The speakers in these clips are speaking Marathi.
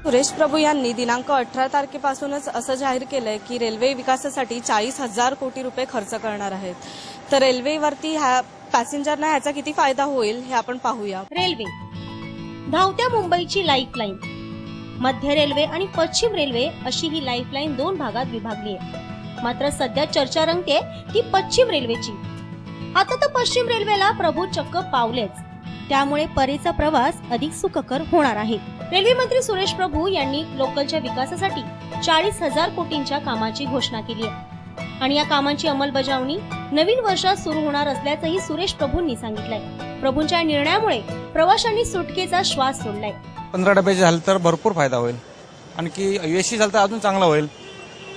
सुरेश प्रभू यांनी दिनांक 18 तारखेपासूनच असं जाहीर केलंय की रेल्वे विकासासाठी 40,000 कोटी रुपये खर्च करणार आहेत। तर रेल्वेवरती पॅसेंजरना ह्याचा किती फायदा होईल हे आपण पाहूया। रेल्वे धावत्या मुंबईची लाईफलाईन। मध्य रेल्वे आणि पश्चिम रेल्वे अशी ही लाईफलाईन दोन भागात विभागली आहे। मात्र सध्या चर्चा रंगते ती पश्चिम रेल्वेची। आता तर पश्चिम रेल्वेला प्रभू चक्क पावलेच, त्यामुळे परेचा प्रवास अधिक सुखकर होणार आहे। रेल्वे मंत्री सुरेश प्रभू यांनी लोकलच्या विकासासाठी 40,000 कोटींच्या कामाची घोषणा केली आहे आणि या कामांची अंमलबजावणी नवीन वर्षात सुरू होणार असल्याचंही सुरेश प्रभूंनी सांगितलंय। प्रभूंच्या निर्णयामुळे प्रवाशांनी सुटकेचा श्वास सोडलाय। 15 डब्याचे झाले तर भरपूर फायदा होईल, आणखी एसी झालं तर अजून चांगला होईल।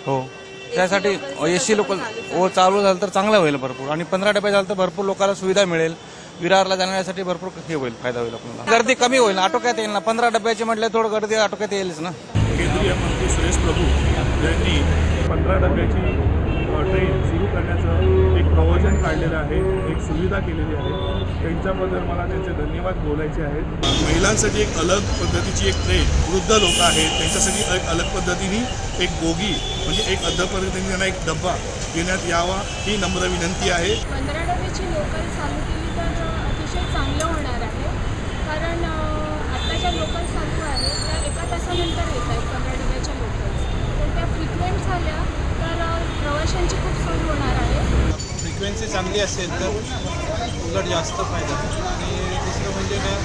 हो, त्यासाठी एसी लोकल चालू झालं तर चांगलं होईल भरपूर, आणि 15 डबे झाले तर भरपूर लोकांना सुविधा मिळेल। विरारला जाण्यासाठी भरपूर हे होईल, फायदा होईल आपल्याला। गर्दी कमी होईल, आटोक्यात येईल ना। 15 डब्याचे म्हटले थोडं गर्दी आटोक्यात येईलच ना। केंद्रीय मंत्री सुरेश प्रभू यांनी 15 डब्याची ट्रेन सुरू करण्याचं एक प्रयोजन काढलेलं आहे, एक सुविधा केलेली आहे। त्यांच्याबद्दल मला त्यांचे धन्यवाद बोलायचे आहेत। महिलांसाठी एक अलग पद्धतीची एक ट्रेन, वृद्ध लोक आहेत त्यांच्यासाठी एक अलग पद्धतीने एक बोगी म्हणजे एक अलग पद्धतीने त्यांना एक डब्बा देण्यात यावा ही नम्र विनंती आहे। 15 डब्याची लोकल चालू केली तर अतिशय चांगलं होणार आहे, कारण आता ज्या लोकल चालू आहेत त्या एका तासानंतर येत आहेत 15 डब्याच्या लोकल्स। तर त्या फ्रिक्वेंट झाल्या तर प्रवाशांची खूप सोय होणार आहे। फ्रिक्वेन्सी चांगली असेल तर उलट जास्त फायदा, आणि दुसरं म्हणजे काय,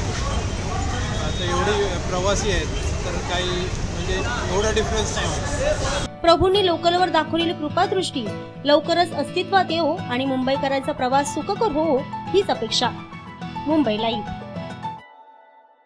आता एवढे प्रवासी आहेत तर काही म्हणजे एवढा डिफरन्स नाही होत। प्रभूंनी लोकलवर दाखवलेली कृपादृष्टी लवकरच अस्तित्वात येवो आणि मुंबईकरांचा प्रवास सुखकर होवो हीच अपेक्षा। मुंबई लाईव्ह।